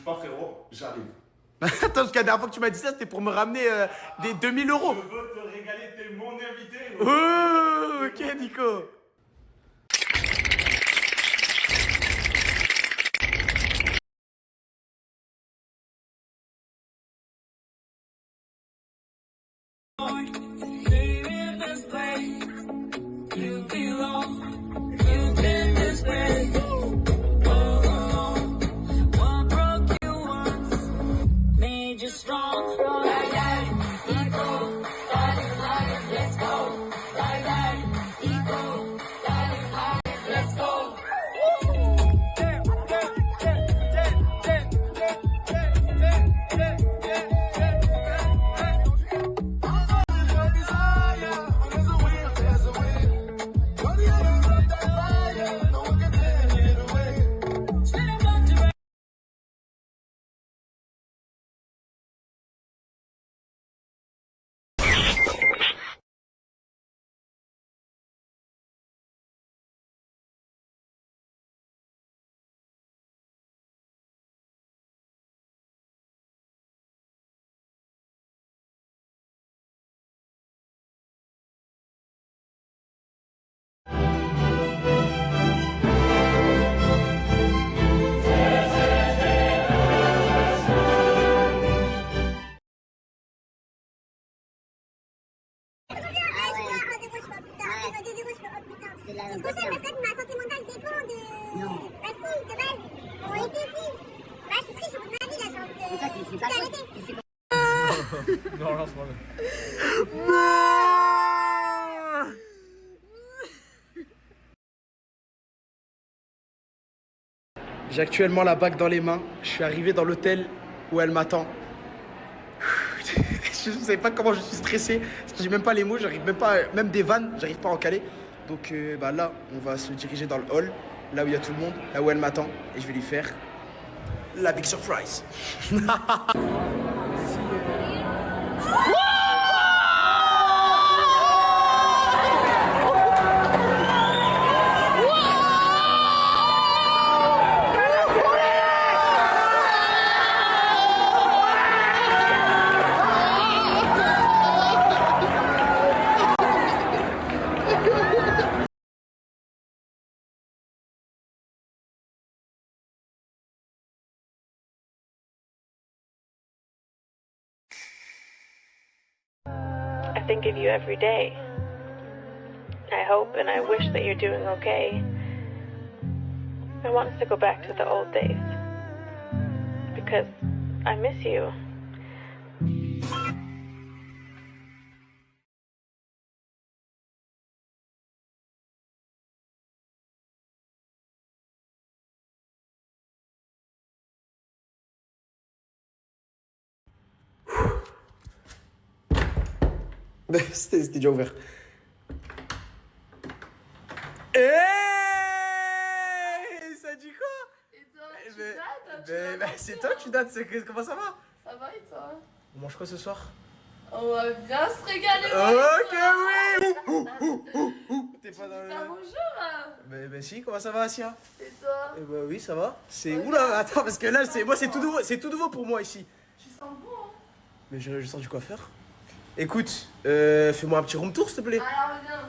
pas, frérot, j'arrive. Attends, parce que la dernière fois que tu m'as dit ça, c'était pour me ramener des 2000 euros. Je veux te régaler, t'es mon invité. Oh, ok, Nico. C'est pour ça parce que ma santé mentale dépend de... Non. Bah si, de base. On était ici. Bah je suis triste, j'ai beaucoup de ma vie là, genre de... Mais toi tu suis pas arrêté. Non, lance-moi. J'ai actuellement la bague dans les mains. Je suis arrivé dans l'hôtel où elle m'attend. Je ne sais pas comment je suis stressé. Parce que j'ai même pas les mots, j'arrive même pas, même des vannes, j'arrive pas à en caler. Donc bah là, on va se diriger dans le hall, là où il y a tout le monde, là où elle m'attend. Et je vais lui faire la big surprise. I think of you every day. I hope and I wish that you're doing okay. I want us to go back to the old days. Because I miss you. C'était déjà ouvert. Hey, ça dit quoi? Et toi, tu dates? C'est toi, tu dates, comment ça va? Ça va et toi? On mange quoi ce soir? On va bien se régaler. Ok, oui. T'es pas dans le... Bonjour. Ben si, comment ça va, Asia? Et toi? Eh ben oui, ça va. C'est... Oula, attends, parce que là, c'est tout nouveau pour moi ici. Tu sens bon, hein? Mais je sens du coiffeur. Écoute, fais-moi un petit room tour, s'il te plaît. Alors viens.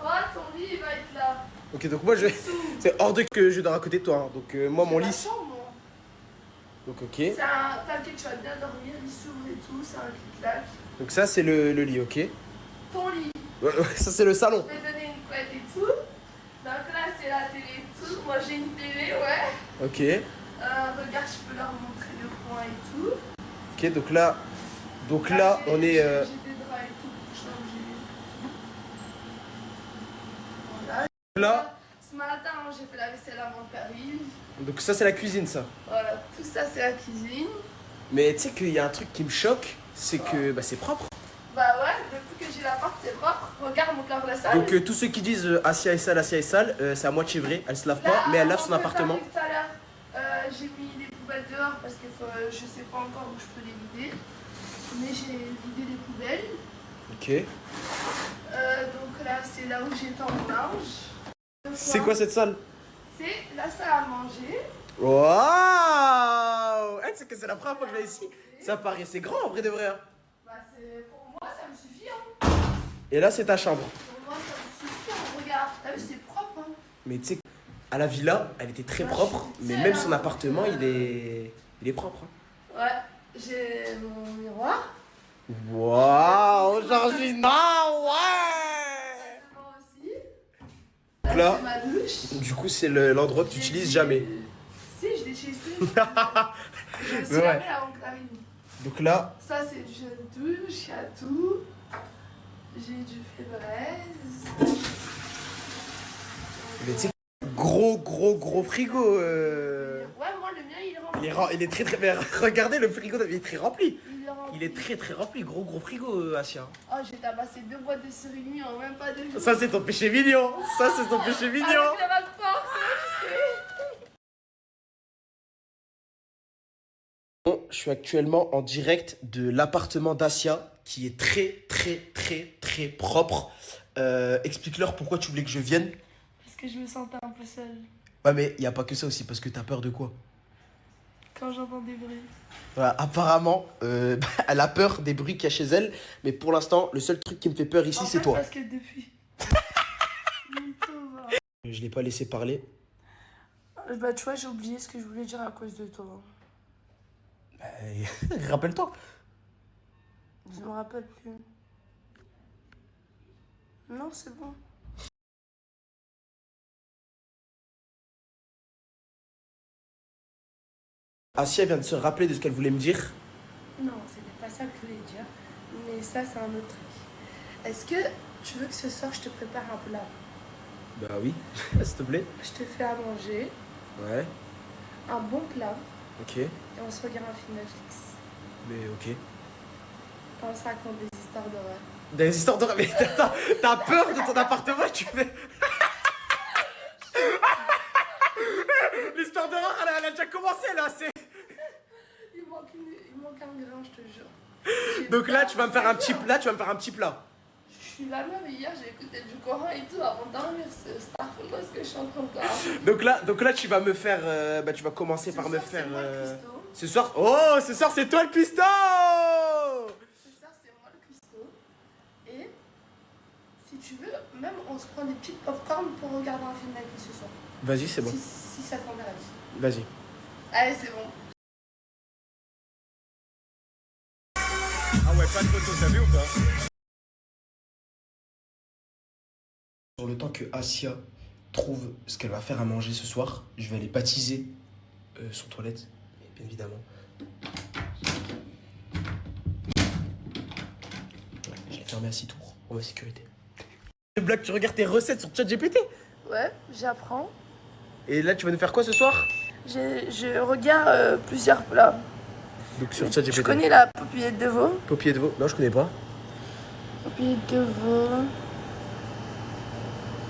Toi, ton lit, il va être là. Ok, donc moi, c'est hors de que je dors à côté de toi. Hein. Donc moi, mon lit... Chambre. Donc ok. T'inquiète, tu vas bien dormir, il s'ouvre et tout, c'est un clic-clac. Donc ça, c'est le lit, ok. Ton lit. Ouais, ça, c'est le salon. Je vais donner une couette et tout. Donc là, c'est la télé et tout. Moi, j'ai une télé, ouais. Ok. Regarde, je peux leur montrer le coin et tout. Ok, donc là, on est... J'ai des draps et tout pour changer. Voilà. Là, Ce matin, j'ai fait la vaisselle avant qu'elle arrive. donc ça, c'est la cuisine, ça. Voilà, tout ça, c'est la cuisine. Mais tu sais qu'il y a un truc qui me choque, c'est que bah, c'est propre. Bah ouais, depuis que j'ai l'appart, c'est propre. Regarde mon cœur de la salle. Donc tous ceux qui disent Asia est sale, c'est à moitié vrai. Elle se lave Là, pas, mais elle lave avant son que appartement. t'arrives tout à l'heure, j'ai mis les poubelles dehors parce que je sais pas encore où je peux les vider. Mais j'ai vidé les poubelles. Ok. Donc là, c'est là où j'étends mon linge. C'est quoi cette salle? C'est la salle à manger. Waouh! Ouais, c'est que c'est la première fois que je viens ici. Ça paraissait grand en vrai de vrai. Hein. Bah, pour moi, ça me suffit. Hein. Et là, c'est ta chambre. Pour moi, ça me suffit. Hein. Regarde, t'as vu, c'est propre. Hein. Mais tu sais, à la villa, elle était très propre. Mais même son appartement, il est propre. Hein. Ouais, j'ai mon miroir. Waouh, Georgina, ouais. Moi aussi. Là, c'est ma douche. du coup, c'est l'endroit que tu utilises jamais. Si, je l'ai utilisé. Je suis lavé avant que t'arrives. Donc là, Ça, c'est du gel douche, il y a tout. J'ai du Febreze. mais tu sais, gros frigo. Ouais, moi, le mien, il est rempli. Il est très. Mais regardez, le frigo, il est très rempli. Il est rempli. Il est très rempli, gros frigo, Asia. Oh, j'ai tabassé 2 boîtes de cérémonie en même pas 2 jours. Ça, c'est ton péché mignon. Ça, c'est ton péché mignon. Avec le rapport, Bon, je suis actuellement en direct de l'appartement d'Asia qui est très propre. Explique-leur pourquoi tu voulais que je vienne. Parce que je me sentais un peu seule Ouais, mais il n'y a pas que ça aussi, parce que t'as peur de quoi? quand j'entends des bruits. Voilà, apparemment, elle a peur des bruits qu'il y a chez elle, mais pour l'instant, le seul truc qui me fait peur ici, c'est toi. Parce que depuis. Je l'ai pas laissé parler. Bah, tu vois, j'ai oublié ce que je voulais dire à cause de toi. Rappelle-toi. Je me rappelle plus. Non, c'est bon. Asia vient de se rappeler de ce qu'elle voulait me dire. Non, c'était pas ça que je voulais dire. Mais ça, c'est un autre truc. Est-ce que tu veux que ce soir, je te prépare un plat? Bah oui, s'il te plaît. Je te fais à manger. Ouais, Un bon plat. ok. Et on se regarde un film Netflix. Mais ok. Et on se raconte des histoires d'horreur. Des histoires de... Mais attends, t'as peur de ton appartement, tu fais... L'histoire d'horreur, elle a déjà commencé, là, c'est... Il manque un grain, je te jure. Donc là, tu vas me faire un petit plat, Je suis la même, hier j'ai écouté du Coran et tout avant de dormir. C'est starful ce que je suis en train de faire. Donc là, tu vas me faire... tu vas commencer par me faire... C'est moi le cuistot. Ce soir... Oh, ce soir, c'est toi le cuistot! Ce soir, c'est moi le cuistot. Et si tu veux, même on se prend des petites popcorn pour regarder un film avec nous ce soir. Vas-y, c'est bon. Si ça t'intéresse. Vas-y. Allez, c'est bon. Ah ouais, pas de photo, t'as vu ou pas? Sur le temps que Asia trouve ce qu'elle va faire à manger ce soir, je vais aller baptiser son toilette, mais bien évidemment. Ouais, je l'ai fermé à 6 tours pour ma sécurité. Blague, tu regardes tes recettes sur ChatGPT? Ouais, j'apprends. Et là, tu vas nous faire quoi ce soir? Je regarde plusieurs plats. Donc sur ChatGPT. Tu connais la popillette de veau? Popillette de veau? Non, je connais pas. Popillette de veau.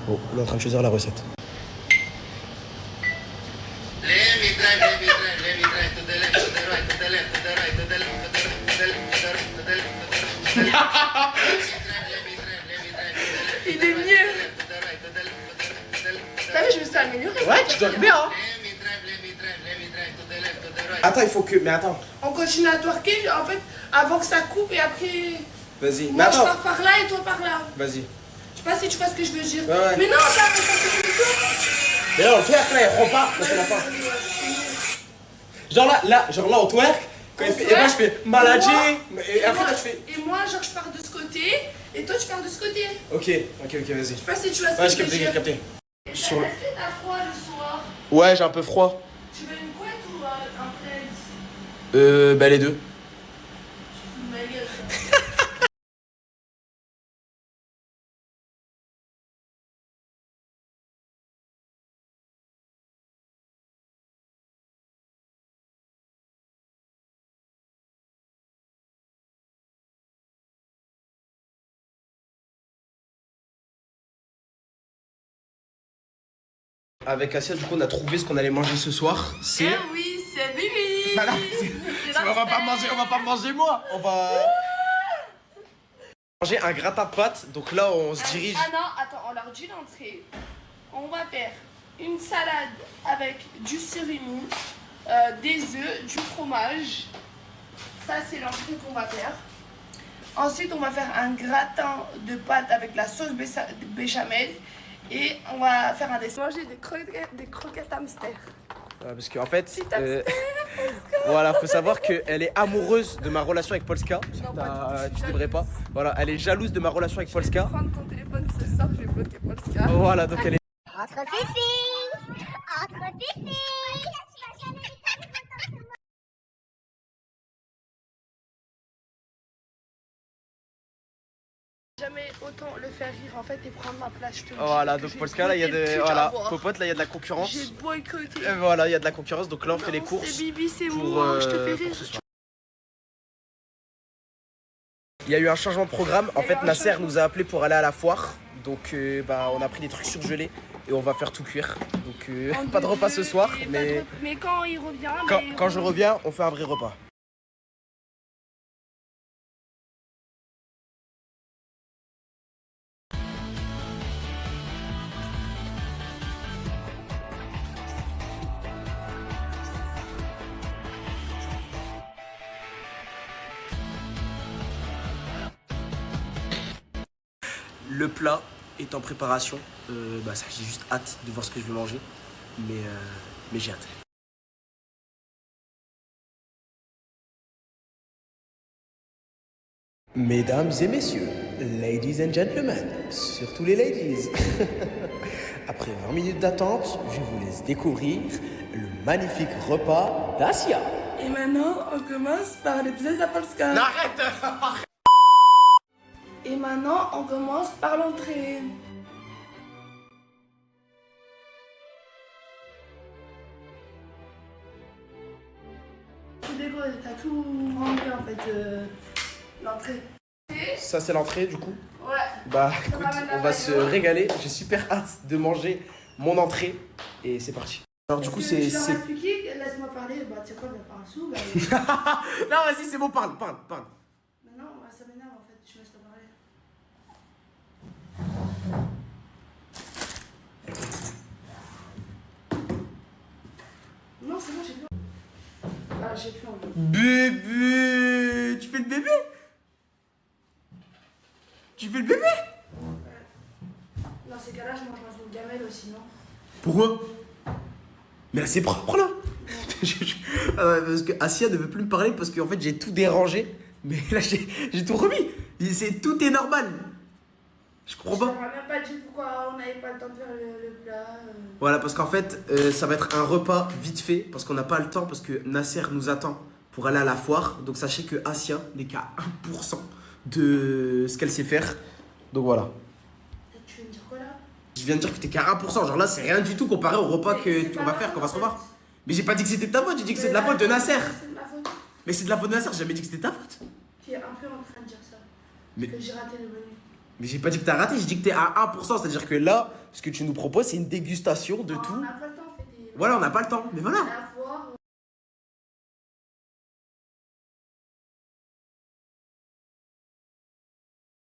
Bon, on est en train de choisir la recette. Il est mieux. T'as vu, je me suis améliorée. Ouais, tu dois le bien, hein. Attends, il faut que... Mais attends. On continue à twerker, en fait, avant que ça coupe et après... Vas-y. Mais Moi, je attends. pars par là et toi par là. Vas-y. Je sais pas si tu vois ce que je veux dire. Ouais. Mais non, ça fait pas Mais là, on twerk, là, il repart quand c'est la fin. Genre là, on twerk. Quand il fait, et moi, je fais maladie. Et après, là, tu fais... Et moi, genre, je pars de ce côté, et toi, tu pars de ce côté. Ok, vas-y. Je sais pas si tu vois ce Ouais, que j'ai je veux capté, dire. j'ai capté. Est-ce que t'as froid le soir? Ouais, j'ai un peu froid. Tu veux une couette ou un plaid? Bah les deux. Ma gueule. Avec Asia, du coup, on a trouvé ce qu'on allait manger ce soir. C'est... Eh oui, c'est Mimi. Bah non, C'est on va pas manger moi. On va manger un gratin de pâtes. Donc là, on se dirige. Ah non, attends, on leur dit l'entrée. On va faire une salade avec du surimi, des œufs, du fromage. Ça, c'est l'entrée qu'on va faire. Ensuite, on va faire un gratin de pâtes avec la sauce béchamel. Et on va faire un dessert. Manger des croquettes hamster. Parce qu'en fait, voilà, faut savoir qu'elle est amoureuse de ma relation avec Polska. Tu devrais pas. Voilà, elle est jalouse de ma relation avec Je vais Polska. prendre ton téléphone ce soir, je vais bloquer Polska. Voilà, donc elle est. Entre filles, entre filles. Jamais autant le faire rire en fait et prendre ma place, je te le dis. Voilà, parce que donc j'ai Polska, là, il y a boycotté le de. truc à Voilà, voir. popote, là, il y a de la concurrence. J'ai boycotté. Voilà, il y a de la concurrence, donc là, on fait les Non, courses. c'est Bibi, c'est pour, moi, je te fais pour rire. ce soir. Il y a eu un changement de programme. En fait, Nasser nous a appelé pour aller à la foire. Donc, on a pris des trucs surgelés et on va faire tout cuire. Donc, pas de repas ce soir, mais Mais quand il revient. quand je reviens, on fait un vrai repas. Le plat est en préparation. J'ai juste hâte de voir ce que je vais manger. Mais j'ai hâte. Mesdames et messieurs, ladies and gentlemen, surtout les ladies. Après 20 minutes d'attente, je vous laisse découvrir le magnifique repas d'Asia. Et maintenant, on commence par les pièces à Polska. Arrête! Et maintenant, on commence par l'entrée. Tout décoré, t'as tout rempli en fait, l'entrée. Ça c'est l'entrée du coup. Ouais. Bah Ça écoute, m'amène la on va se bagnole. régaler. J'ai super hâte de manger mon entrée et c'est parti. Alors du coup Je leur ai c'est... expliqué, laisse-moi parler, bah tu sais quoi, je vais faire un sou, bah... Non vas-y c'est bon, parle. Maintenant, ça m'énerve en fait, je laisse pas parler. Non, c'est bon, j'ai plus envie. Ah, j'ai plus envie. Bébé, tu fais le bébé? Tu fais le bébé? Dans ces cas-là, je mange un sou de gamelle aussi, non? Pourquoi? Mais là c'est propre là. Parce que Asia ne veut plus me parler parce qu'en fait j'ai tout dérangé. Mais là j'ai tout remis. Tout est normal. Je comprends Je pas. t'aurais même pas dit pourquoi on n'avait pas le temps de faire le plat. Voilà, parce qu'en fait, ça va être un repas vite fait, parce qu'on n'a pas le temps, parce que Nasser nous attend pour aller à la foire. Donc sachez que Asia n'est qu'à 1% de ce qu'elle sait faire. Donc voilà. Tu veux me dire quoi là? Je viens de dire que t'es qu'à 1%. Genre là, c'est rien du tout comparé au repas qu'on va faire, qu'on va se revoir. Mais j'ai pas dit que c'était de ta faute, j'ai dit que c'est de la faute de Nasser. C'est de ma faute. Mais c'est de la faute de Nasser, j'ai jamais dit que c'était ta faute. Tu es un peu en train de dire ça. Mais- Que j'ai raté le menu. Mais j'ai pas dit que t'as raté, j'ai dit que t'es à 1%. C'est-à-dire que là, ce que tu nous proposes, c'est une dégustation de On tout. n'a pas le temps en fait. Voilà, on n'a pas le temps. Mais voilà. La foire.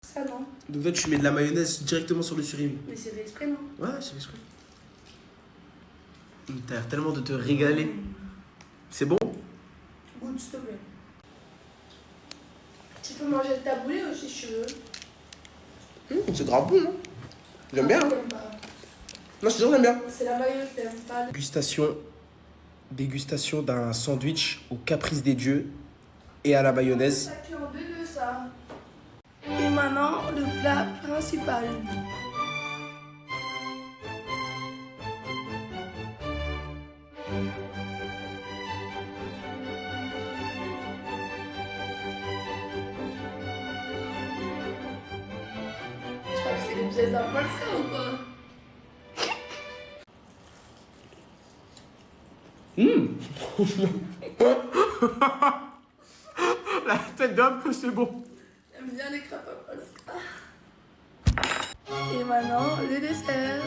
Ça non. Donc toi, tu mets de la mayonnaise directement sur le surimi. Mais c'est fait exprès non? Ouais, c'est exprès. T'as l'air tellement de te régaler. C'est bon? Goûte s'il te plaît. Tu peux manger le taboulé aussi si tu veux. C'est grave bon, hein. J'aime bien. Hein. T'aimes pas. Non, je te jure, j'aime bien. C'est la maillot, t'aimes pas. Dégustation d'un sandwich au caprice des dieux et à la mayonnaise. Ça cuit en deux, ça. Et maintenant, le plat principal. Je crois que c'est les pièces d'un Polska ou quoi? La tête d'homme que c'est bon. J'aime bien les crêpes à Polska. Et maintenant, le dessert.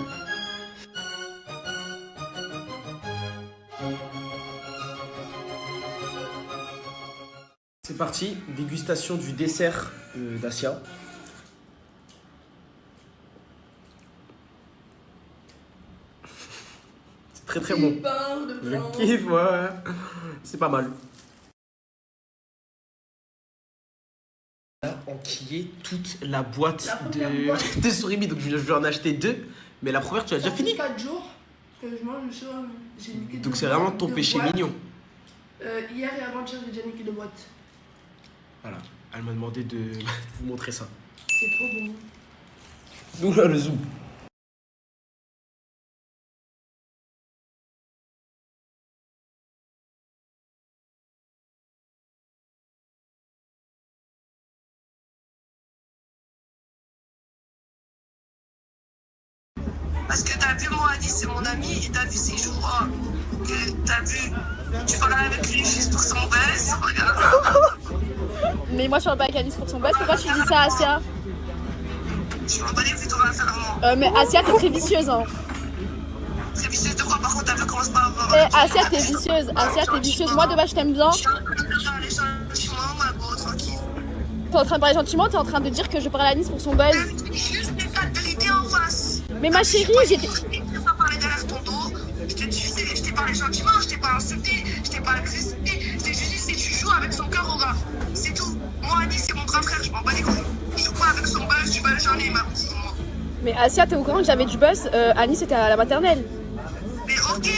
C'est parti, dégustation du dessert d'Asia. C'est très très bon. Pain. depuis Je un moment. kiffe, ouais. C'est pas mal. Enquiller toute la boîte La première boîte. de surimi, donc je vais en acheter 2. Mais la première, tu l'as déjà fini. 4 jours que je mange le soir. J'ai niqué Donc deux c'est vraiment boîtes, ton deux péché boîtes. mignon. Hier et avant-hier, j'ai déjà niqué 2 boîtes. Voilà, elle m'a demandé de vous montrer ça. C'est trop bon. Donc là, le zoom. Parce que t'as vu, moi, Alice, c'est mon ami, et t'as vu ces jours que t'as vu, tu parles avec lui juste pour son baisse, regarde. Mais moi je parle pas avec Alice pour son buzz, pourquoi tu dis ça Asia? Je m'en bats les plutôt infernellement. Mais Asia t'es très vicieuse hein. Très vicieuse de quoi, par contre, t'as vu comment c'est pas avoir. Asia t'es vicieuse, Asia t'es vicieuse, moi de base je t'aime bien. Je suis en train de parler gentiment, ma go, tranquille. T'es en train de parler gentiment, t'es en train de dire que je parle à Alice pour son buzz. Juste des tas de vérité en face. Mais ma chérie, j'étais... Je t'ai pas parlé derrière ton dos, je t'ai parlé gentiment, je t'ai pas insulté, je t'ai pas agressé, je t'ai juste dit si tu joues avec son cœur au gars, c'est tout. Moi, Alice, c'est mon grand frère, je m'en bats les couilles. Je joue pas avec son buzz, du buzz, j'en ai ma petite moi. Mais Asia t'es au courant que j'avais du buzz, Alice était à la maternelle. Mais ok,